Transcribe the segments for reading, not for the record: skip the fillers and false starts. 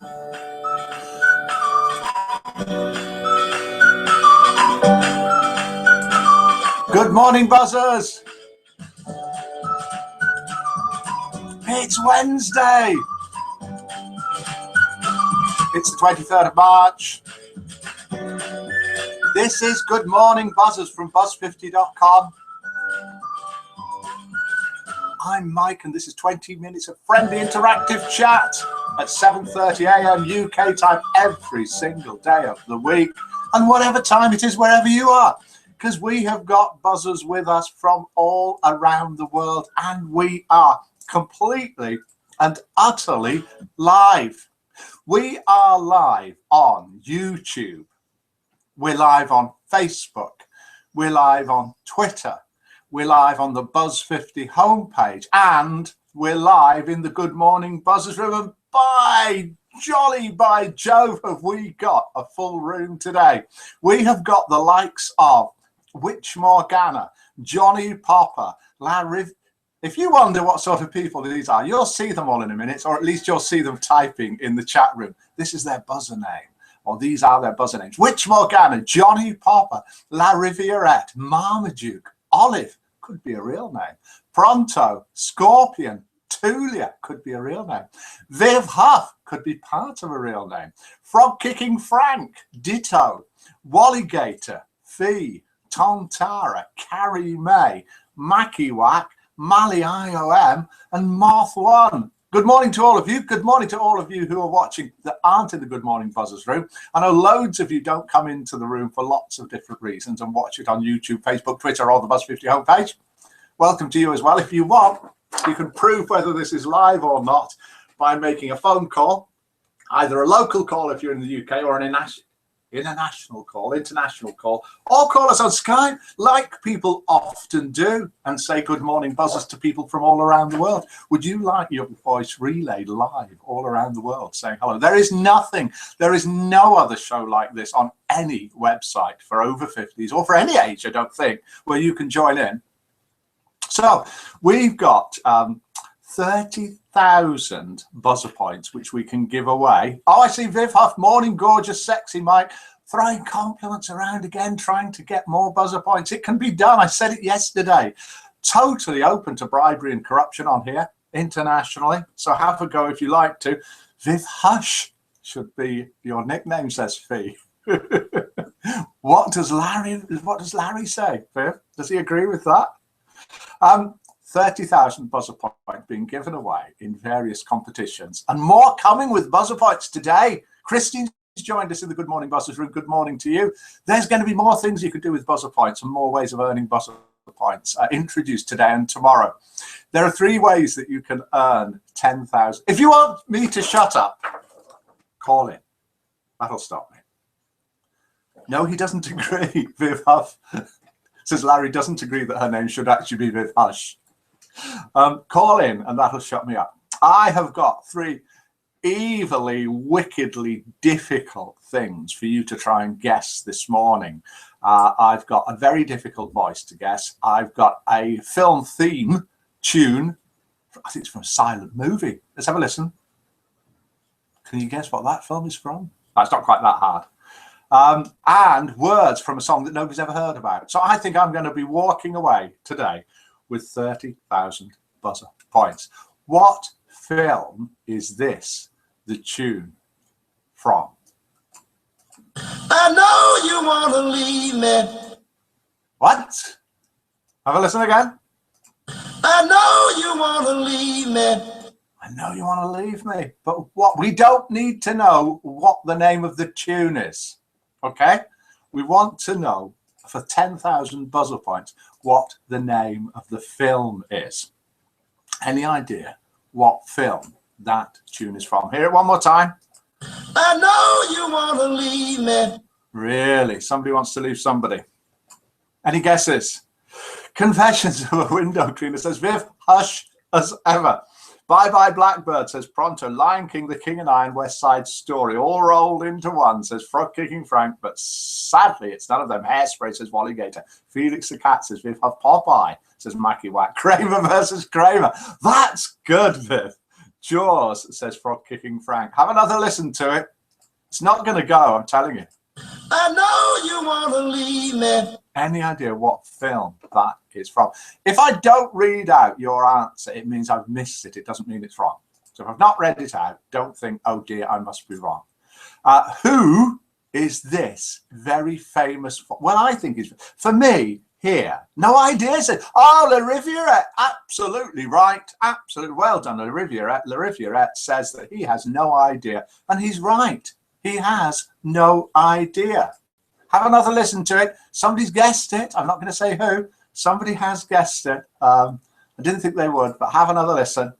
Good morning, buzzers. It's Wednesday. It's the 23rd of March. This is Good Morning Buzzers from Buzz50.com. I'm Mike, and this is 20 minutes of friendly interactive chat at 7:30 a.m. UK time every single day of the week, and whatever time it is, wherever you are, because we have got buzzers with us from all around the world, and we are completely and utterly live. We are live on YouTube. We're live on Facebook. We're live on Twitter. We're live on the Buzz50 homepage, and we're live in the Good Morning Buzzers room. And by Jove, have we got a full room today. We have got the likes of Witch Morgana, Johnny Popper, Larry. If you wonder what sort of people these are, you'll see them all in a minute, or at least you'll see them typing in the chat room. This is their buzzer name, or these are their buzzer names. Witch Morgana, Johnny Popper, La Rivierette, Marmaduke, Olive, could be a real name. Pronto, Scorpion, Tulia, could be a real name. Viv Huff, could be part of a real name. Frog Kicking Frank, ditto. Walligator, Fee, Tontara, Carrie May, Mackie Whack, Mali IOM, and Moth One. Good morning to all of you. Good morning to all of you who are watching that aren't in the Good Morning Buzzers room. I know loads of you don't come into the room for lots of different reasons and watch it on YouTube, Facebook, Twitter, or the Buzz50 homepage. Welcome to you as well. If you want, you can prove whether this is live or not by making a phone call, either a local call if you're in the UK, or an international call, or call us on Skype like people often do and say good morning buzzers to people from all around the world. Would you like your voice relayed live all around the world saying hello? There is no other show like this on any website for over 50s or for any age, I don't think, where you can join in. So we've got 30,000 buzzer points which we can give away. Oh, I see Viv Huff, morning gorgeous sexy Mike, throwing compliments around again, trying to get more buzzer points. It can be done. I said it yesterday. Totally open to bribery and corruption on here internationally, so have a go if you like to. Viv Hush should be your nickname, says Fee. What does Larry say, Viv? Does he agree with that? 30,000 buzzer points being given away in various competitions, and more coming with buzzer points today. Christine's joined us in the Good Morning Buzzers room. Good morning to you. There's going to be more things you can do with buzzer points and more ways of earning buzzer points introduced today and tomorrow. There are 3 ways that you can earn 10,000. If you want me to shut up, call in. That'll stop me. No, he doesn't agree. Viv Huff says Larry doesn't agree that her name should actually be Viv Hush. Call in and that'll shut me up. I have got 3 evilly, wickedly difficult things for you to try and guess this morning. I've got a very difficult voice to guess. I've got a film theme tune. I think it's from a silent movie. Let's have a listen. Can you guess what that film is from? No, it's not quite that hard. And words from a song that nobody's ever heard about. So I think I'm going to be walking away today with 30,000 buzzer points. What film is this, the tune from? I know you want to leave me. What? Have a listen again. I know you want to leave me. I know you want to leave me. But what? We don't need to know what the name of the tune is. Okay? We want to know, for 10,000 buzzer points, what the name of the film is. Any idea what film that tune is from? Hear it one more time. I know you want to leave me. Really? Somebody wants to leave somebody. Any guesses? Confessions of a Window Cleaner says Viv Hush as ever. Bye Bye Blackbird says Pronto. Lion King, The King and I, and West Side Story all rolled into one, says Frog Kicking Frank, but sadly it's none of them. Hairspray says Walligator. Felix the Cat says Viv Huff. Popeye says Mackie Whack. Kramer versus Kramer. That's good, Viv. Jaws, says Frog Kicking Frank. Have another listen to it. It's not going to go, I'm telling you. I know you want to leave me. Any idea what film that is from? If I don't read out your answer, it means I've missed it. It doesn't mean it's wrong. So if I've not read it out, don't think, oh dear, I must be wrong. Who is this very famous? Well, I think it's, for me, here. No idea. Oh, Le Riviere. Absolutely right. Absolutely. Well done, Le Riviere. Le Riviere says that he has no idea. And he's right. He has no idea. Have another listen to it. Somebody's guessed it. I'm not going to say who. Somebody has guessed it. I didn't think they would, but have another listen.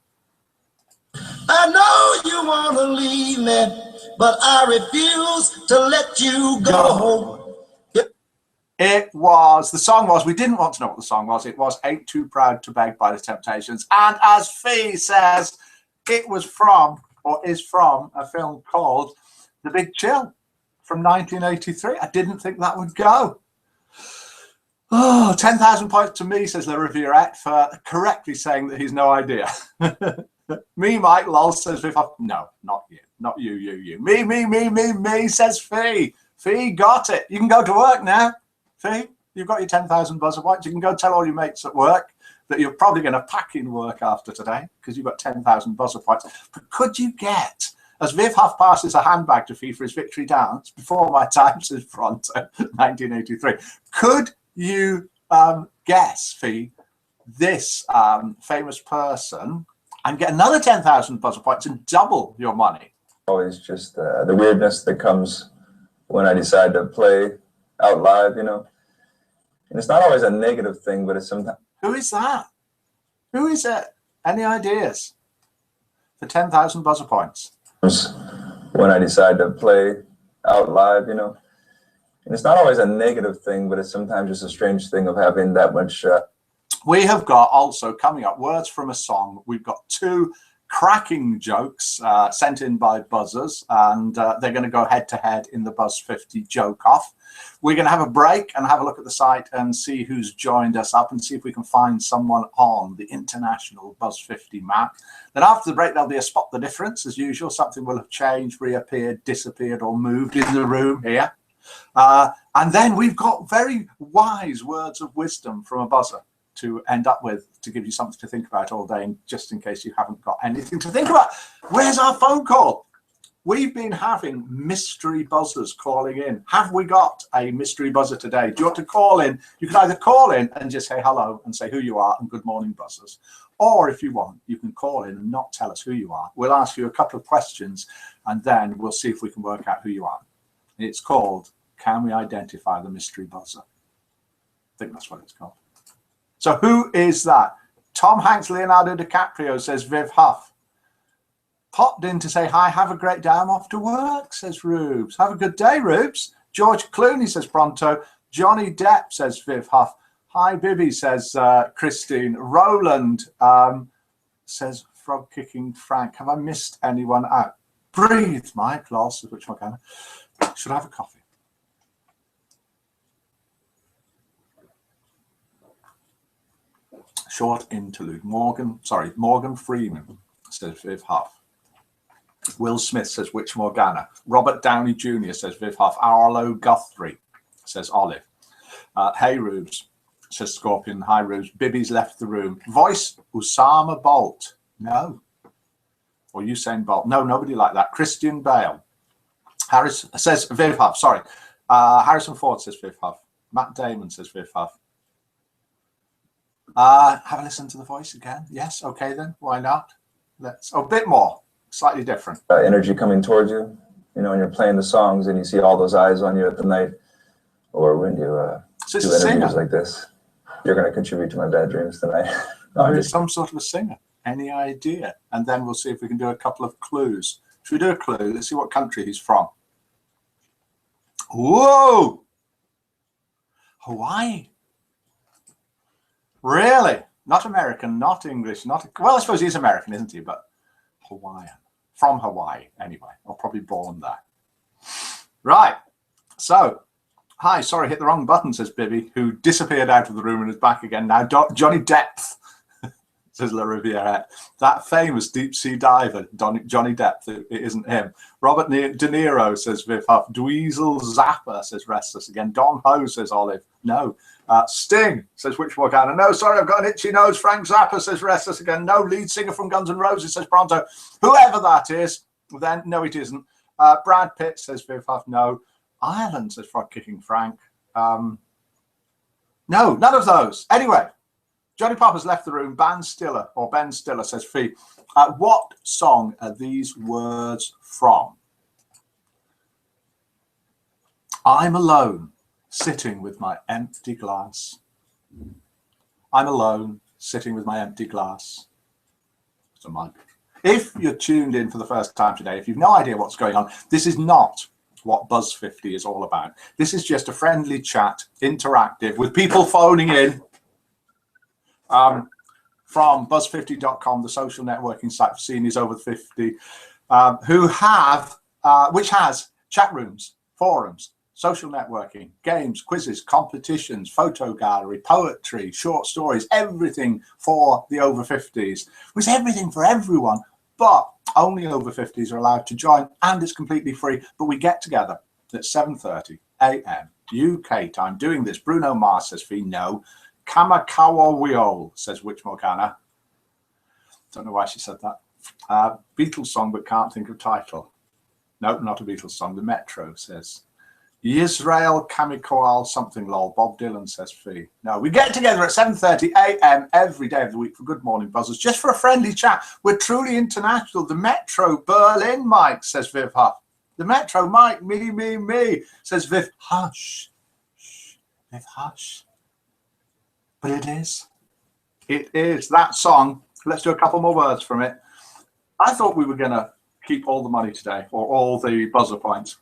I know you want to leave me, but I refuse to let you go. It was, the song was, we didn't want to know what the song was. It was Ain't Too Proud to Beg by the Temptations. And as Fee says, it was from, or is from, a film called The Big Chill from 1983. I didn't think that would go. Oh, 10,000 points to me, says Le Riviere, for correctly saying that he's no idea. Me, Mike, lol, says Viv. No, not you. Not you. Me, says Fee. Fee got it. You can go to work now. Fee, you've got your 10,000 buzzer points. You can go tell all your mates at work that you're probably going to pack in work after today because you've got 10,000 buzzer points. But could you get, as Viv Huff passes a handbag to Fee for his victory dance, before my time, says Pronto, 1983, could you guess, Fee, this famous person and get another 10,000 buzzer points and double your money? Always just the weirdness that comes when I decide to play out live, you know. And it's not always a negative thing, but it's sometimes. Who is that? Who is it? Any ideas? For 10,000 buzzer points. When I decide to play out live, you know. And it's not always a negative thing, but it's sometimes just a strange thing of having that much. We have got also coming up words from a song. We've got two cracking jokes sent in by buzzers, and they're going to go head to head in the Buzz 50 joke off. We're going to have a break and have a look at the site and see who's joined us up and see if we can find someone on the international Buzz 50 map. Then after the break, there'll be a spot the difference as usual. Something will have changed, reappeared, disappeared, or moved in the room here. And then we've got very wise words of wisdom from a buzzer to end up with, to give you something to think about all day, just in case you haven't got anything to think about. Where's our phone call? We've been having mystery buzzers calling in. Have we got a mystery buzzer today? Do you want to call in? You can either call in and just say hello and say who you are and good morning, buzzers. Or if you want, you can call in and not tell us who you are. We'll ask you a couple of questions and then we'll see if we can work out who you are. It's called, Can We Identify the Mystery Buzzer? I think that's what it's called. So who is that? Tom Hanks, Leonardo DiCaprio, says Viv Huff. Popped in to say hi, have a great day, I'm off to work, says Rubes. Have a good day, Rubes. George Clooney, says Pronto. Johnny Depp, says Viv Huff. Hi, Bibby, says Christine. Roland says Frog Kicking Frank. Have I missed anyone out? Breathe, Mike, lost, which one can I? Should I have a coffee? Short interlude. Morgan Freeman, says Viv Huff. Will Smith says Witch Morgana. Robert Downey Jr. says Viv Huff. Arlo Guthrie says Olive. Hey Rubes, says Scorpion. Hi Rubes. Bibby's left the room. Voice Usama Bolt. No. Or Usain Bolt. No, nobody like that. Christian Bale. Harris says Viv Huff. Sorry. Harrison Ford says Viv Huff. Matt Damon says Viv Huff. Have a listen to the voice again. Yes. Okay then. Why not? Let's. A bit more. Slightly different. Energy coming towards you, you know, when you're playing the songs and you see all those eyes on you at the night, or when you do interviews like this, you're going to contribute to my bad dreams tonight. Some sort of a singer. Any idea? And then we'll see if we can do a couple of clues. Should we do a clue? Let's see what country he's from. Whoa! Hawaii. Really? Not American, not English, well, I suppose he's American, isn't he? But Hawaiian. From Hawaii, anyway. Or probably born there. Right. So, hi, sorry, hit the wrong button, says Bibby, who disappeared out of the room and is back again now. Johnny Depp says La Riviera. That famous deep sea diver, Johnny Depp, it isn't him. Robert De Niro, says Viv Huff. Dweezil Zappa, says Restless again. Don Ho, says Olive. No. Sting, says Which Morgana. No, sorry, I've got an itchy nose. Frank Zappa, says Restless again. No. Lead singer from Guns N' Roses, says Pronto. Whoever that is, then no, it isn't. Brad Pitt, says Viv Huff. No. Ireland, says Frog Kicking Frank. No, none of those. Anyway, Johnny Popper's left the room. Ben Stiller, says Fee. What song are these words from? I'm alone, sitting with my empty glass. I'm alone, sitting with my empty glass. So Mike, if you're tuned in for the first time today, if you've no idea what's going on, this is not what Buzz 50 is all about. This is just a friendly chat, interactive, with people phoning in from buzz50.com, the social networking site for seniors over 50, which has chat rooms, forums, social networking, games, quizzes, competitions, photo gallery, poetry, short stories, everything for the over 50s. It's everything for everyone, but only over 50s are allowed to join, and it's completely free. But we get together at 7:30 a.m. UK time doing this. Bruno Mars, says Fee. No. Kamakawa Wiol, says Witch Morgana. Don't know why she said that. Beatles song, but can't think of title. No, not a Beatles song. The Metro, says Yisrael Kamikoal something lol. Bob Dylan, says Fee. No, we get together at 7:30 a.m. every day of the week for Good Morning Buzzers, just for a friendly chat. We're truly international. The Metro Berlin, Mike, says Viv Huff. The Metro, Mike, me, says Viv. Hush, shh, Viv, hush. But it is that song. Let's do a couple more words from it. I thought we were going to keep all the money today, or all the buzzer points.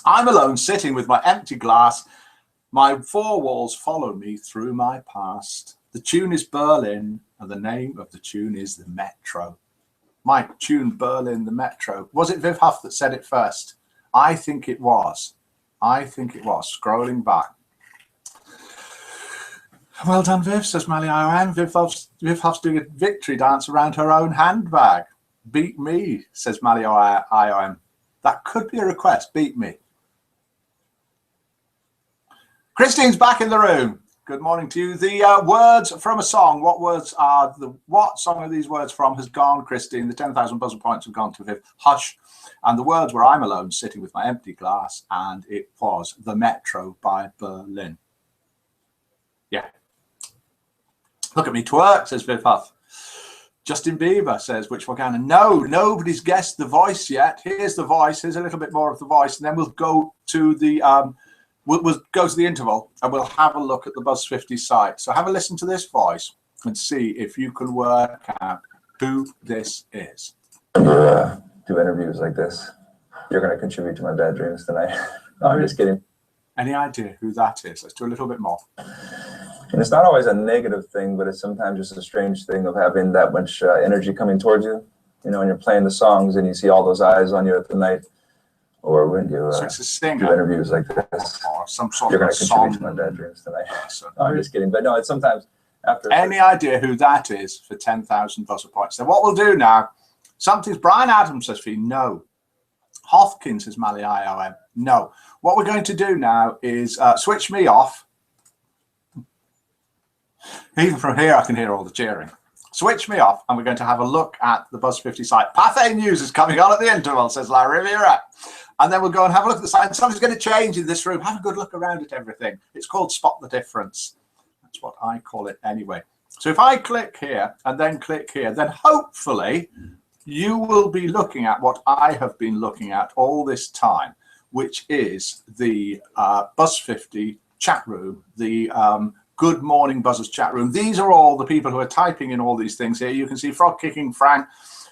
I'm alone, sitting with my empty glass. My four walls follow me through my past. The tune is Berlin, and the name of the tune is The Metro. Mike, tune Berlin, The Metro. Was it Viv Huff that said it first? I think it was. Scrolling back. Well done, Viv, says Mally IOM. Viv Huff's doing a victory dance around her own handbag. Beat me, says Mally IOM. That could be a request. Beat me. Christine's back in the room. Good morning to you. The words from a song. What song are these words from? Has gone, Christine. The 10,000 buzzer points have gone to Viv. Hush. And the words were I'm alone, sitting with my empty glass, and it was The Metro by Berlin. Yeah. Look at me twerk, says Viv Huff. Justin Bieber, says Witch Morgana. No, nobody's guessed the voice yet. Here's the voice. Here's a little bit more of the voice, and then we'll go to the we'll go to the interval, and we'll have a look at the Buzz 50 site. So have a listen to this voice and see if you can work out who this is. Do interviews like this, you're going to contribute to my bad dreams tonight. No, I'm just kidding. Any idea who that is? Let's do a little bit more. And it's not always a negative thing, but it's sometimes just a strange thing of having that much energy coming towards you. You know, when you're playing the songs and you see all those eyes on you at the night, or when you do interviews like this, or some sort you're of going to contribute to my bad dreams tonight. No, I'm just kidding. But no, it's sometimes after. Any idea who that is for 10,000 buzzer points? So what we'll do now, something's Brian Adams says for you, no. Hothkins says Mally IOM, no. What we're going to do now is switch me off. Even from here, I can hear all the cheering. Switch me off, and we're going to have a look at the Buzz 50 site. Pathé News is coming on at the interval, says La Riviera. And then we'll go and have a look at the site. Something's going to change in this room. Have a good look around at everything. It's called Spot the Difference. That's what I call it anyway. So if I click here and then click here, then hopefully you will be looking at what I have been looking at all this time, which is the Buzz 50 chat room, the Good Morning Buzzers chat room. These are all the people who are typing in all these things here. You can see Frog Kicking Frank.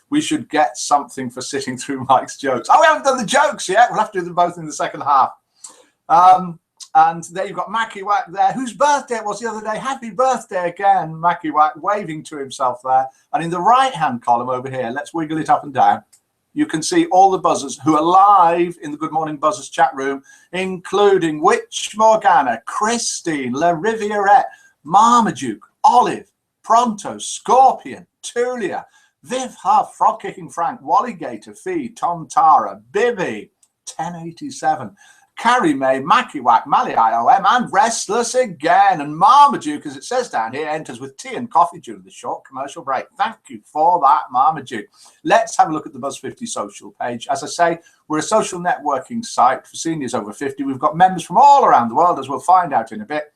We should get something for sitting through Mike's jokes. Oh, we haven't done the jokes yet. We'll have to do them both in the second half. And there you've got Mackie Wack there, whose birthday it was the other day. Happy birthday again, Mackie Wack, waving to himself there. And in the right-hand column over here, let's wiggle it up and down. You can see all the buzzers who are live in the Good Morning Buzzers chat room, including Witch Morgana, Christine, La Riviera, Marmaduke, Olive, Pronto, Scorpion, Tulia, Viv Huff, Frog Kicking Frank, Wally Gator, Fee, Tom Tara, Bibby, 1087, Carrie May, Mackie Whack, Mally IOM, and Restless Again. And Marmaduke, as it says down here, enters with tea and coffee during the short commercial break. Thank you for that, Marmaduke. Let's have a look at the Buzz 50 social page. As I say, we're a social networking site for seniors over 50. We've got members from all around the world, as we'll find out in a bit.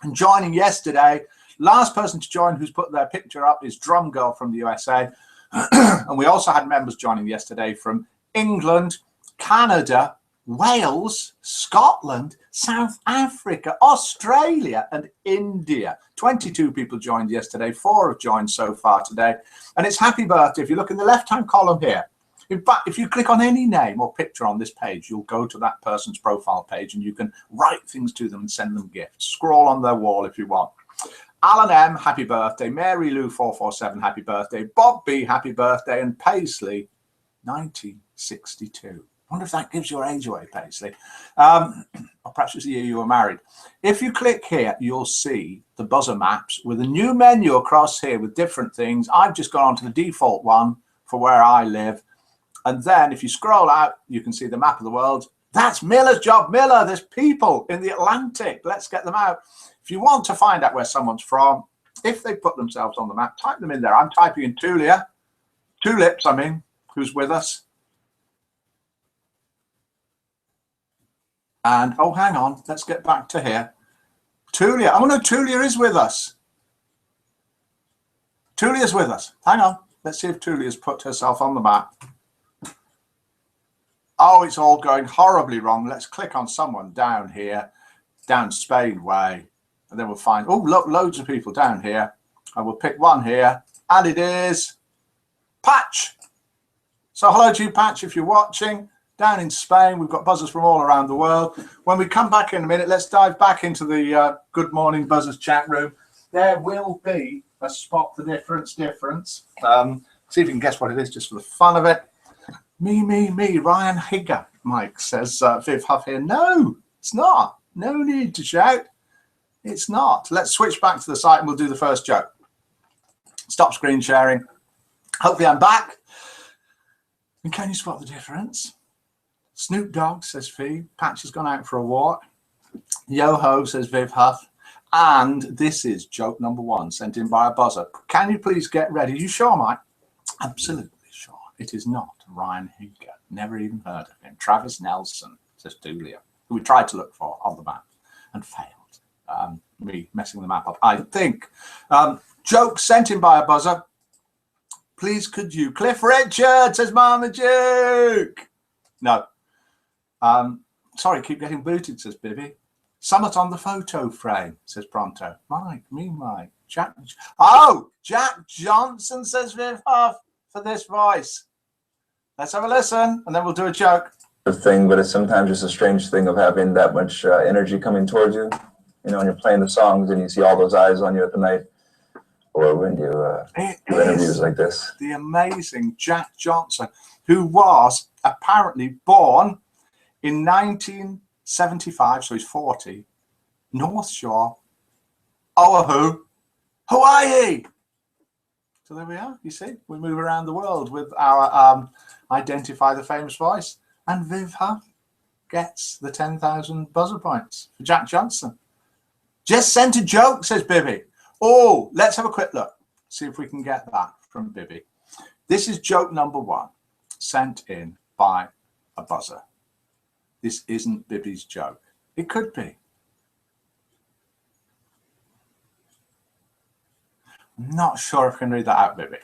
And joining yesterday, last person to join who's put their picture up is Drum Girl from the USA. And we also had members joining yesterday from England, Canada, Wales, Scotland, South Africa, Australia, and India. 22 people joined yesterday. 4 have joined so far today. And it's happy birthday. If you look in the left-hand column here, in fact, if you click on any name or picture on this page, you'll go to that person's profile page and you can write things to them and send them gifts. Scroll on their wall if you want. Alan M, happy birthday. Mary Lou 447, happy birthday. Bob B, happy birthday. And Paisley, 1962. I wonder if that gives your age away, Paisley. Or perhaps it's the year you were married. If you click here, you'll see the buzzer maps with a new menu across here with different things. I've just gone on to the default one for where I live. And then if you scroll out, you can see the map of the world. That's Miller's job. Miller, there's people in the Atlantic. Let's get them out. If you want to find out where someone's from, if they put themselves on the map, type them in there. I'm typing in Tulia, Tulips, I mean, who's with us. And, oh, hang on, let's get back to here. Tulia, oh no, Tulia is with us. Tulia's with us. Hang on, let's see if Tulia's put herself on the map. Oh, it's all going horribly wrong. Let's click on someone down here, down Spain way, and then we'll find, oh, look, loads of people down here. I will pick one here, and it is Patch. So hello to you, Patch, if you're watching. Down in Spain, we've got buzzers from all around the world. When we come back in a minute, let's dive back into the Good Morning Buzzers chat room. There will be a spot the difference. See if you can guess what it is just for the fun of it. Me, Ryan Higger, Mike says, Viv Huff here. No, it's not. No need to shout. It's not. Let's switch back to the site and we'll do the first joke. Stop screen sharing. Hopefully I'm back. And can you spot the difference? Snoop Dogg, says Fee. Patch has gone out for a walk. Yo-ho, says Viv Huff. And this is joke number 1, sent in by a buzzer. Can you please get ready? You sure, Mike? Absolutely sure. It is not Ryan Higger. Never even heard of him. Travis Nelson, says Tulia, who we tried to look for on the map and failed. Me messing the map up, I think. Joke sent in by a buzzer. Please could you? Cliff Richard, says Marmaduke. No. Sorry, keep getting booted, says Bibby. Summit on the photo frame, says Pronto. Mike. Jack Johnson, says Viv Huff, for this voice. Let's have a listen, and then we'll do a joke. Thing, but it's sometimes just a strange thing of having that much energy coming towards you. You know, when you're playing the songs and you see all those eyes on you at the night, or when you do interviews like this. The amazing Jack Johnson, who was apparently born in 1975, so he's 40, North Shore, Oahu, Hawaii. So there we are, you see. We move around the world with our Identify the Famous Voice. And Viv Huff gets the 10,000 buzzer points for Jack Johnson. Just sent a joke, says Bibby. Oh, let's have a quick look. See if we can get that from Bibby. This is joke number 1, sent in by a buzzer. This isn't Bibby's joke. It could be. I'm not sure if I can read that out, Bibby.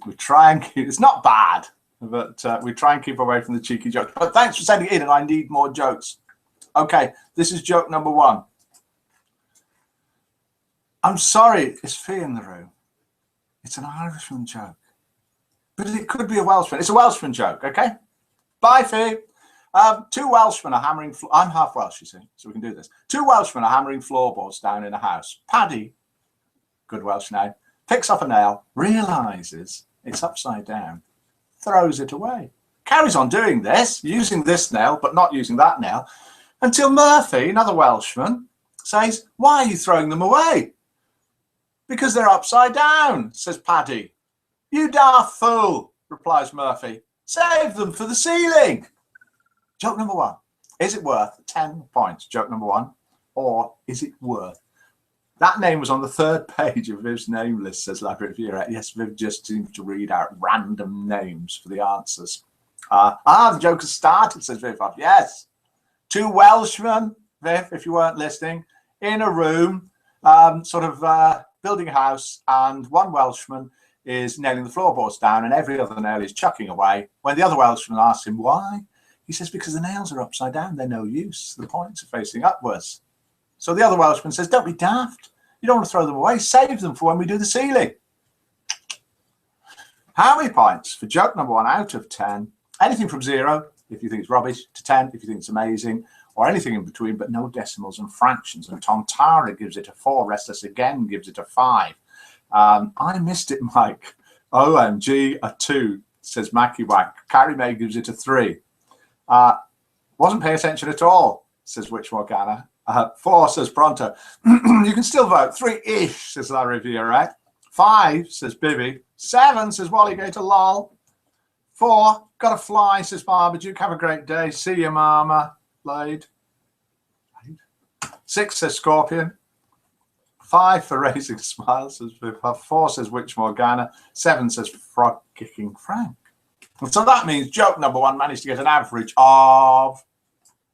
We try and keep, it's not bad, but we try and keep away from the cheeky jokes. But thanks for sending it in, and I need more jokes. Okay, this is joke number 1. I'm sorry, is Fee in the room? It's an Irishman joke. But it could be a Welshman. It's a Welshman joke, okay? Bye, Fee. 2 Welshmen are hammering... I'm half Welsh, you see, so we can do this. 2 Welshmen are hammering floorboards down in a house. Paddy, good Welsh name, picks up a nail, realises it's upside down, throws it away. Carries on doing this, using this nail, but not using that nail, until Murphy, another Welshman, says, "Why are you throwing them away?" "Because they're upside down," says Paddy. You daft fool, replies Murphy. Save them for the ceiling. Joke number 1. Is it worth 10 points? Joke number 1. Or is it worth? That name was on the 3rd page of Viv's name list, says La Riviera. Yes, Viv just seems to read out random names for the answers. The joke has started, says Viv. Yes. 2 Welshmen, Viv, if you weren't listening, in a room, building a house, and one Welshman is nailing the floorboards down and every other nail is chucking away. When the other Welshman asks him why, he says, because the nails are upside down, they're no use. The points are facing upwards. So the other Welshman says, don't be daft. You don't want to throw them away. Save them for when we do the ceiling. How many points for joke number 1 out of 10? Anything from 0, if you think it's rubbish, to 10, if you think it's amazing, or anything in between, but no decimals and fractions. And Tom Tara gives it a 4. Restless again gives it a 5. I missed it, Mike. OMG, a 2, says Mackie Wack. Carrie May gives it a 3. Wasn't paying attention at all, says Witch Morgana. 4, says Pronto. You can still vote. 3-ish, says La Riviera. 5, says Bibby. 7, says Wally Gator Lol. 4, gotta fly, says Marmaduke. Have a great day. See you, Mama. Laid. 6, says Scorpion. 5 for Raising Smiles, says Viv. 4, says Witch Morgana. 7, says Frog Kicking Frank. And so that means joke number 1 managed to get an average of,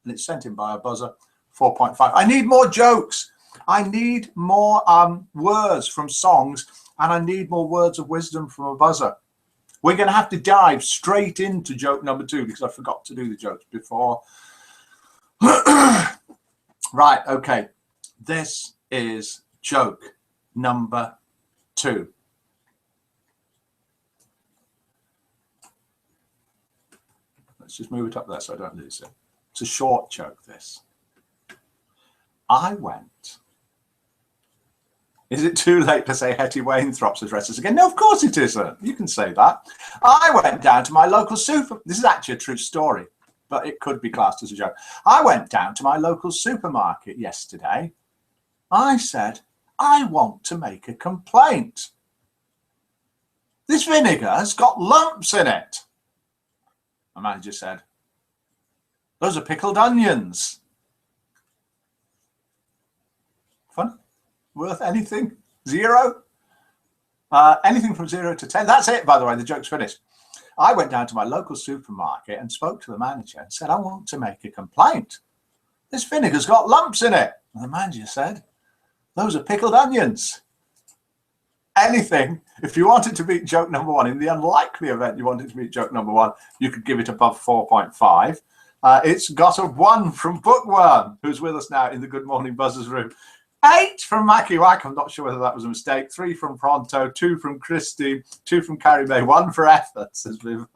and it's sent in by a buzzer, 4.5. I need more jokes. I need more words from songs, and I need more words of wisdom from a buzzer. We're going to have to dive straight into joke number 2 because I forgot to do the jokes before. Right, okay. This is joke number 2. Let's just move it up there so I don't lose it. It's a short joke, this. I went. Is it too late to say Hetty Wainthrops as restless again? No, of course it isn't. You can say that. I went down to my local This is actually a true story, but it could be classed as a joke. I went down to my local supermarket yesterday. I said, I want to make a complaint. This vinegar has got lumps in it. The manager said, those are pickled onions. Fun? Worth anything? 0? Anything from 0 to 10. That's it, by the way. The joke's finished. I went down to my local supermarket and spoke to the manager and said, I want to make a complaint. This vinegar's got lumps in it. And the manager said, those are pickled onions. Anything. If you wanted to beat joke number 1, in the unlikely event you wanted to beat joke number 1, you could give it above 4.5. It's got a 1 from Bookworm, who's with us now in the Good Morning Buzzers room. 8 from Mackie Wack. I'm not sure whether that was a mistake. 3 from Pronto. 2 from Christy. 2 from Carrie May. 1 for effort, says Viv.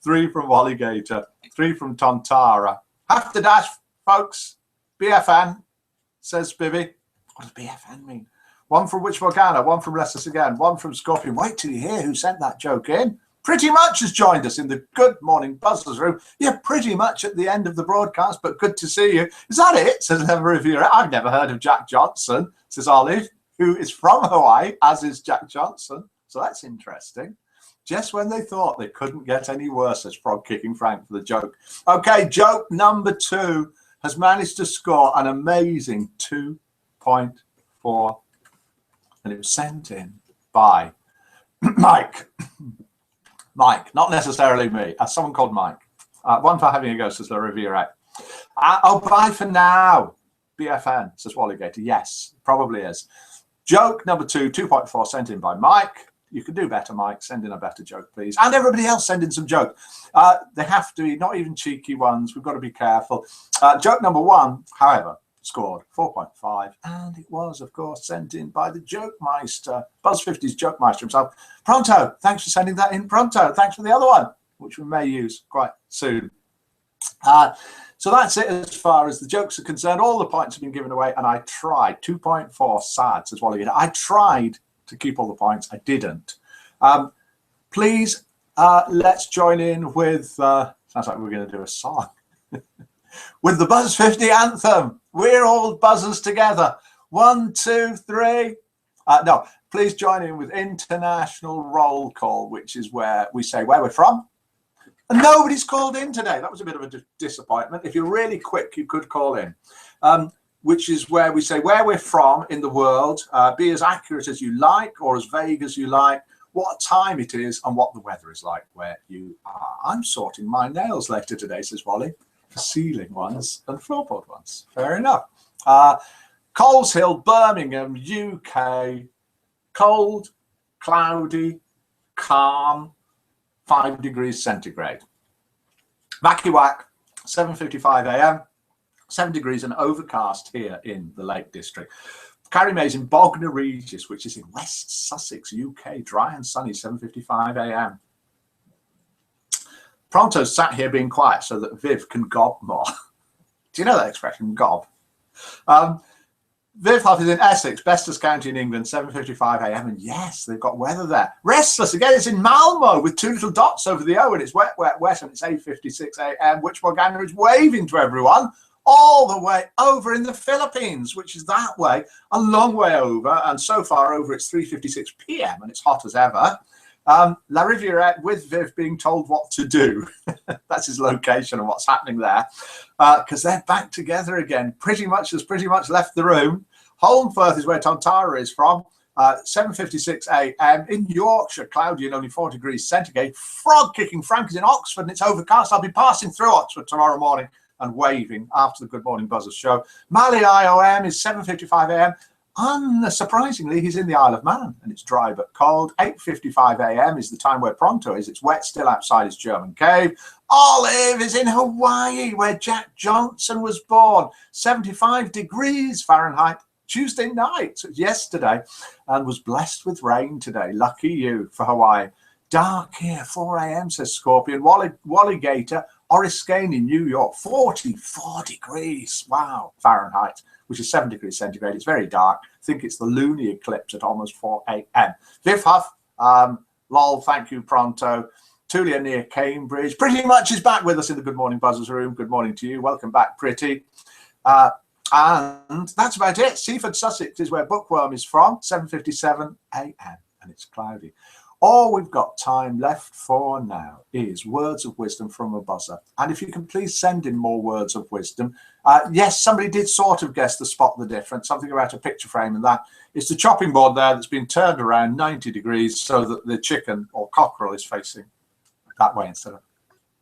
3 from Wally Gator. 3 from Tontara. Have to dash, folks. BFN, says Bibby. What does BFN mean? 1 from Witch Morgana. 1 from Restless Again. 1 from Scorpion. Wait till you hear who sent that joke in. Pretty Much has joined us in the Good Morning Buzzers room. You're pretty much at the end of the broadcast, but good to see you. Is that it? Says Never Reviewer. I've never heard of Jack Johnson, says Olive, who is from Hawaii, as is Jack Johnson. So that's interesting. Just when they thought they couldn't get any worse, says Frog Kicking Frank for the joke. Okay, joke number 2 has managed to score an amazing 2.4. And it was sent in by Mike. Mike, not necessarily me, someone called Mike. 1 for having a go, says La Riviera. Oh, bye for now. BFN, says Wally Gator. Yes, probably is. Joke number 2, 2.4, sent in by Mike. You can do better, Mike. Send in a better joke, please. And everybody else send in some jokes. They have to be not even cheeky ones. We've got to be careful. Joke number 1, however, scored 4.5, and it was, of course, sent in by the Joke Meister, Buzz50's Joke Meister himself. Pronto, thanks for sending that in. Pronto, thanks for the other one, which we may use quite soon. So that's it as far as the jokes are concerned. All the points have been given away, and I tried. 2.4, sad, says Wally. I tried to keep all the points. I didn't. Please, let's join in with, sounds like we're going to do a song, with the Buzz50 anthem. We're all buzzers together. 1, 2, 3. No, please join in with international roll call, which is where we say where we're from. And nobody's called in today. That was a bit of a disappointment. If you're really quick, you could call in, which is where we say where we're from in the world. Be as accurate as you like or as vague as you like, what time it is and what the weather is like where you are. I'm sorting my nails later today, says Wally. Ceiling ones and floorboard ones. Fair enough. Coleshill, Birmingham, UK. Cold, cloudy, calm, 5 degrees centigrade. Vacuwac, 7:55 a.m. 7 degrees and overcast here in the Lake District. Carrie Mays in Bognor Regis, which is in West Sussex, UK. Dry and sunny, 7:55 a.m. Pronto's sat here being quiet so that Viv can gob more. Do you know that expression, gob? Viv Huff is in Essex, Besters County in England, 7:55 a.m. And yes, they've got weather there. Restless, again, it's in Malmo with 2 little dots over the O, and it's wet, wet, wet, and it's 8:56 a.m. Which Morgana is waving to everyone all the way over in the Philippines, which is that way, a long way over. And so far over, it's 3:56 p.m. and it's hot as ever. La Riviera with Viv being told what to do. That's his location and what's happening there, because they're back together again. Pretty much left the room. Holmfirth is where Tontara is from. 7:56 a.m. in Yorkshire, cloudy and only 4 degrees centigrade. Frog kicking Frank is in Oxford and it's overcast. I'll be passing through Oxford tomorrow morning and waving after the Good Morning Buzzers show. Mali IOM is 7:55 a.m. Unsurprisingly, he's in the Isle of Man and it's dry but cold. 8:55 a.m. is the time where Pronto is. It's wet still outside his German cave. Olive is in Hawaii, where Jack Johnson was born. 75 degrees Fahrenheit. Tuesday night, yesterday, and was blessed with rain today. Lucky you for Hawaii. Dark here, 4 a.m. says Scorpion. Wally Gator, Oriskane in New York, 44 degrees. Wow, Fahrenheit, which is 7 degrees centigrade. It's very dark. I think it's the lunar eclipse at almost 4 a.m. Viv Huff, lol, thank you, Pronto. Tulia near Cambridge. Pretty much is back with us in the Good Morning Buzzers room. Good morning to you. Welcome back, Pretty. And that's about it. Seaford, Sussex is where Bookworm is from. 7:57 a.m. and it's cloudy. All we've got time left for now is words of wisdom from a buzzer. And if you can please send in more words of wisdom. Yes, somebody did sort of guess the spot the difference, something about a picture frame, and that is the chopping board there that's been turned around 90 degrees so that the chicken or cockerel is facing that way instead of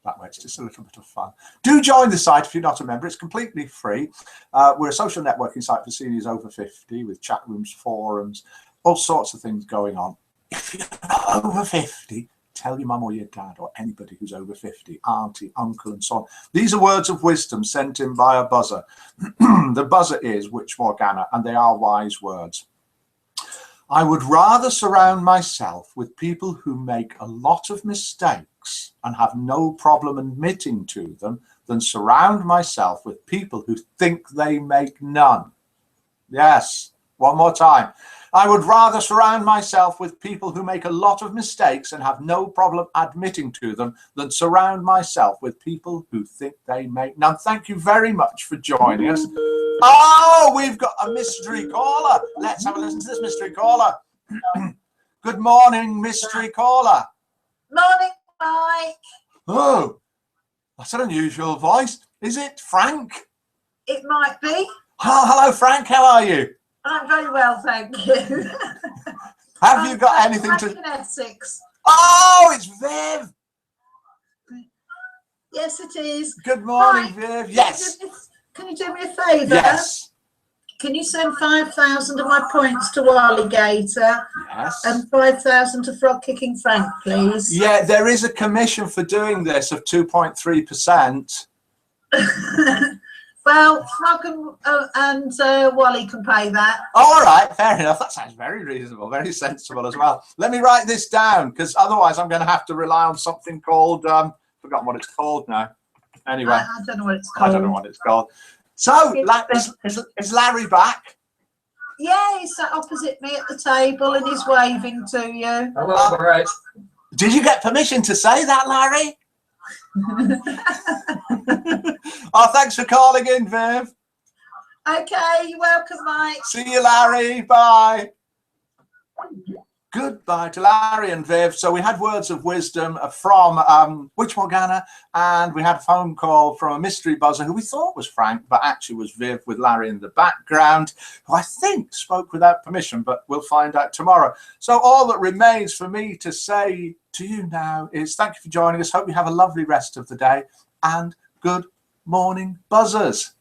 that way. It's just a little bit of fun. Do join the site if you're not a member. It's completely free. We're a social networking site for seniors over 50 with chat rooms, forums, all sorts of things going on. If you're not over 50, tell your mum or your dad or anybody who's over 50, auntie, uncle, and so on. These are words of wisdom sent in by a buzzer. The buzzer is Witch Morgana, and they are wise words. I would rather surround myself with people who make a lot of mistakes and have no problem admitting to them than surround myself with people who think they make none. Yes, one more time. I would rather surround myself with people who make a lot of mistakes and have no problem admitting to them than surround myself with people who think they make none. Thank you very much for joining us. Oh, we've got a mystery caller. Let's have a listen to this mystery caller. Good morning, mystery caller. Morning, Mike. Oh, that's an unusual voice. Is it Frank? It might be. Oh, hello, Frank. How are you? I'm very well, thank you. Have you got anything back to... in Essex. Oh, it's Viv. Yes, it is. Good morning, Mike, Viv. Yes. Can you do me a favour? Yes. Can you send 5,000 of my points to Wally Gator Yes. and 5,000 to Frog Kicking Frank, please? Yeah, there is a commission for doing this of 2.3%. Well, Frog and Wally can pay that. All right, fair enough. That sounds very reasonable, very sensible as well. Let me write this down because otherwise I'm going to have to rely on something called, forgotten what it's called now. Anyway, I don't know what it's called. I don't know what it's called. So, is Larry back? Yeah, he's sat opposite me at the table and he's waving to you. Hello, all right. Did you get permission to say that, Larry? Oh, thanks for calling in, Viv. Okay, you're welcome, Mike. See you, Larry. Bye. Goodbye to Larry and Viv. So we had words of wisdom from Witch Morgana, and we had a phone call from a mystery buzzer who we thought was Frank, but actually was Viv with Larry in the background, who I think spoke without permission, but we'll find out tomorrow. So all that remains for me to say to you now is thank you for joining us. Hope you have a lovely rest of the day, and good morning, buzzers.